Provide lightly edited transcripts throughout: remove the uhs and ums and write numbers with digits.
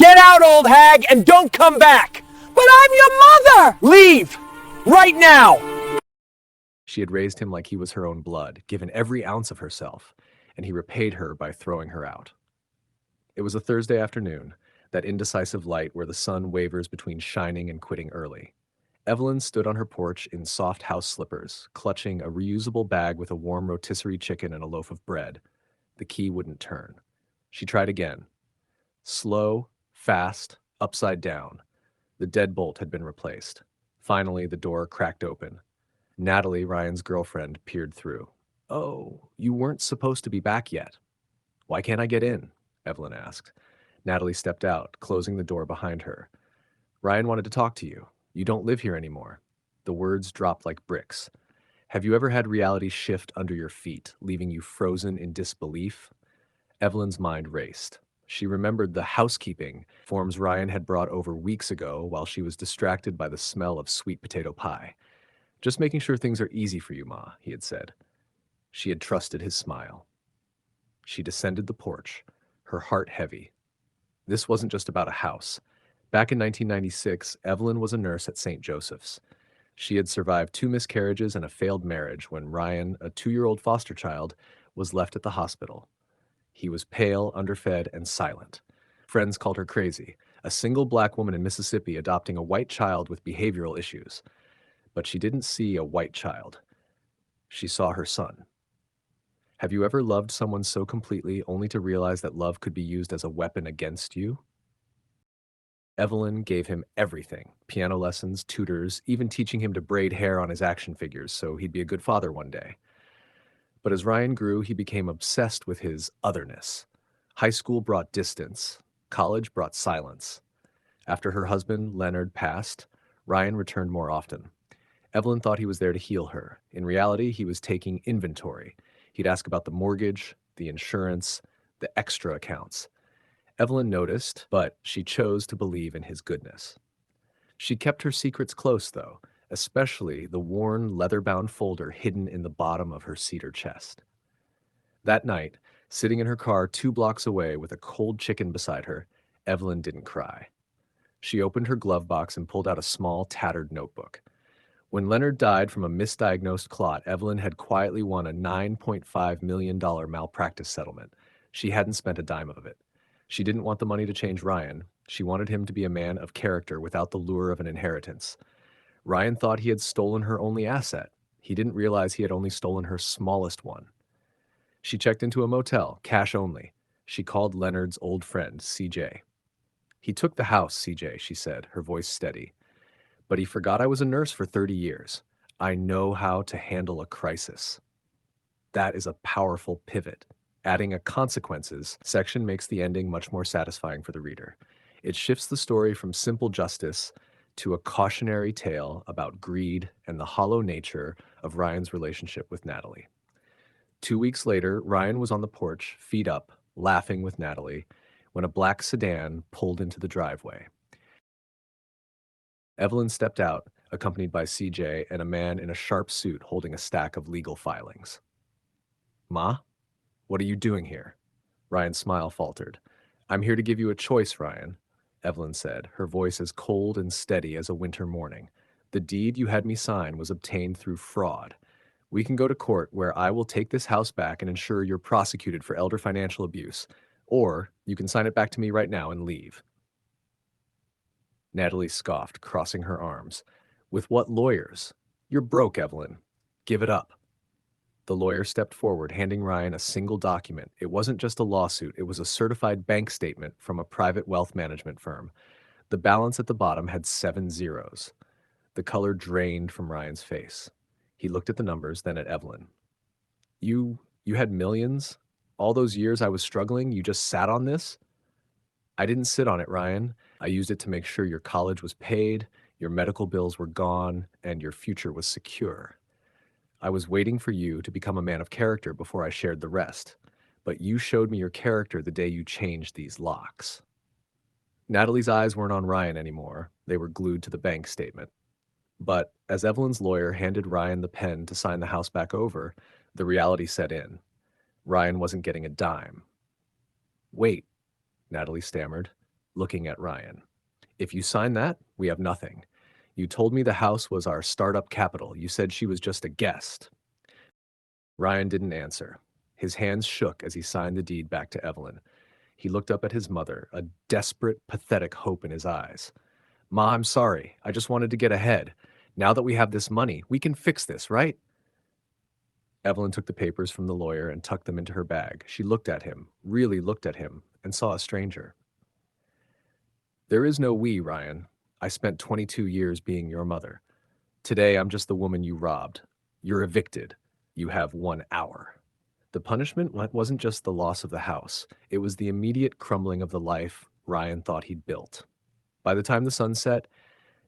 Get out, old hag, and don't come back! But I'm your mother! Leave! Right now! She had raised him like he was her own blood, given every ounce of herself, and he repaid her by throwing her out. It was a Thursday afternoon, that indecisive light where the sun wavers between shining and quitting early. Evelyn stood on her porch in soft house slippers, clutching a reusable bag with a warm rotisserie chicken and a loaf of bread. The key wouldn't turn. She tried again. Slow, fast, upside down. The deadbolt had been replaced. Finally, the door cracked open. Natalie, Ryan's girlfriend, peered through. "Oh, you weren't supposed to be back yet." "Why can't I get in?" Evelyn asked. Natalie stepped out, closing the door behind her. "Ryan wanted to talk to you. You don't live here anymore." The words dropped like bricks. Have you ever had reality shift under your feet, leaving you frozen in disbelief? Evelyn's mind raced. She remembered the housekeeping forms Ryan had brought over weeks ago while she was distracted by the smell of sweet potato pie. "Just making sure things are easy for you, Ma," he had said. She had trusted his smile. She descended the porch, her heart heavy. This wasn't just about a house. Back in 1996, Evelyn was a nurse at St. Joseph's. She had survived 2 miscarriages and a failed marriage when Ryan, a 2-year-old foster child, was left at the hospital. He was pale, underfed, and silent. Friends called her crazy, a single black woman in Mississippi adopting a white child with behavioral issues. But she didn't see a white child. She saw her son. Have you ever loved someone so completely only to realize that love could be used as a weapon against you? Evelyn gave him everything: piano lessons, tutors, even teaching him to braid hair on his action figures so he'd be a good father one day. But as Ryan grew, he became obsessed with his otherness. High school brought distance. College brought silence. After her husband, Leonard, passed, Ryan returned more often. Evelyn thought he was there to heal her. In reality, he was taking inventory. He'd ask about the mortgage, the insurance, the extra accounts. Evelyn noticed, but she chose to believe in his goodness. She kept her secrets close, though, especially the worn, leather-bound folder hidden in the bottom of her cedar chest. That night, sitting in her car 2 blocks away with a cold chicken beside her, Evelyn didn't cry. She opened her glove box and pulled out a small, tattered notebook. When Leonard died from a misdiagnosed clot, Evelyn had quietly won a $9.5 million malpractice settlement. She hadn't spent a dime of it. She didn't want the money to change Ryan. She wanted him to be a man of character without the lure of an inheritance. Ryan thought he had stolen her only asset. He didn't realize he had only stolen her smallest one. She checked into a motel, cash only. She called Leonard's old friend, CJ. "He took the house, CJ," she said, her voice steady. "But he forgot I was a nurse for 30 years. I know how to handle a crisis." That is a powerful pivot. Adding a consequences section makes the ending much more satisfying for the reader. It shifts the story from simple justice to a cautionary tale about greed and the hollow nature of Ryan's relationship with Natalie. 2 weeks later, Ryan was on the porch, feet up, laughing with Natalie, when a black sedan pulled into the driveway. Evelyn stepped out, accompanied by CJ and a man in a sharp suit holding a stack of legal filings. "Ma? What are you doing here?" Ryan's smile faltered. "I'm here to give you a choice, Ryan," Evelyn said, her voice as cold and steady as a winter morning. "The deed you had me sign was obtained through fraud. We can go to court where I will take this house back and ensure you're prosecuted for elder financial abuse, or you can sign it back to me right now and leave." Natalie scoffed, crossing her arms. "With what lawyers? You're broke, Evelyn. Give it up." The lawyer stepped forward, handing Ryan a single document. It wasn't just a lawsuit, it was a certified bank statement from a private wealth management firm. The balance at the bottom had 7 zeros. The color drained from Ryan's face. He looked at the numbers, then at Evelyn. You had millions? All those years I was struggling, you just sat on this?" "I didn't sit on it, Ryan. I used it to make sure your college was paid, your medical bills were gone, and your future was secure. I was waiting for you to become a man of character before I shared the rest. But you showed me your character the day you changed these locks." Natalie's eyes weren't on Ryan anymore. They were glued to the bank statement. But as Evelyn's lawyer handed Ryan the pen to sign the house back over, the reality set in. Ryan wasn't getting a dime. "Wait," Natalie stammered. looking at Ryan. If you sign that, we have nothing. You told me the house was our startup capital. You said she was just a guest. Ryan didn't answer. His hands shook as he signed the deed back to Evelyn. He looked up at his mother, a desperate, pathetic hope in his eyes. Ma, I'm sorry. I just wanted to get ahead. Now that we have this money, we can fix this, right? Evelyn took the papers from the lawyer and tucked them into her bag. She looked at him, really looked at him, and saw a stranger. There is no we, Ryan. I spent 22 years being your mother. Today, I'm just the woman you robbed. You're evicted. You have 1 hour. The punishment wasn't just the loss of the house. It was the immediate crumbling of the life Ryan thought he'd built. By the time the sun set,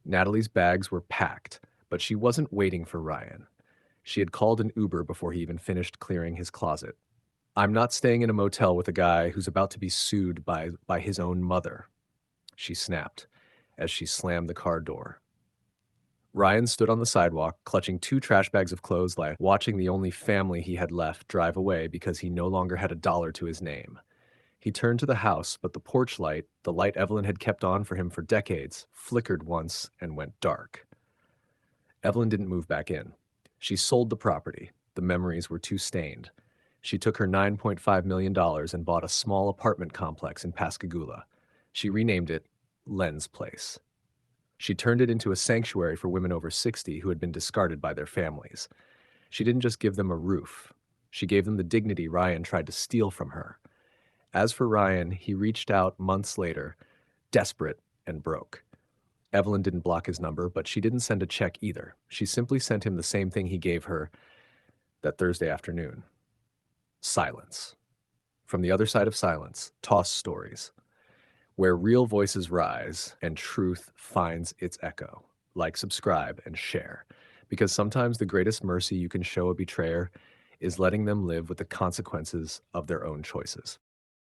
Natalie's bags were packed, but she wasn't waiting for Ryan. She had called an Uber before he even finished clearing his closet. I'm not staying in a motel with a guy who's about to be sued by his own mother, she snapped as she slammed the car door. Ryan stood on the sidewalk, clutching 2 trash bags of clothes, like watching the only family he had left drive away because he no longer had $1 to his name. He turned to the house, but the porch light, the light Evelyn had kept on for him for decades, flickered once and went dark. Evelyn didn't move back in. She sold the property. The memories were too stained. She took her $9.5 million and bought a small apartment complex in Pascagoula. She renamed it Len's Place. She turned it into a sanctuary for women over 60 who had been discarded by their families. She didn't just give them a roof. She gave them the dignity Ryan tried to steal from her. As for Ryan, he reached out months later, desperate and broke. Evelyn didn't block his number, but she didn't send a check either. She simply sent him the same thing he gave her that Thursday afternoon. Silence. From the other side of silence, toss stories, where real voices rise and truth finds its echo. Like, subscribe, and share. Because sometimes the greatest mercy you can show a betrayer is letting them live with the consequences of their own choices.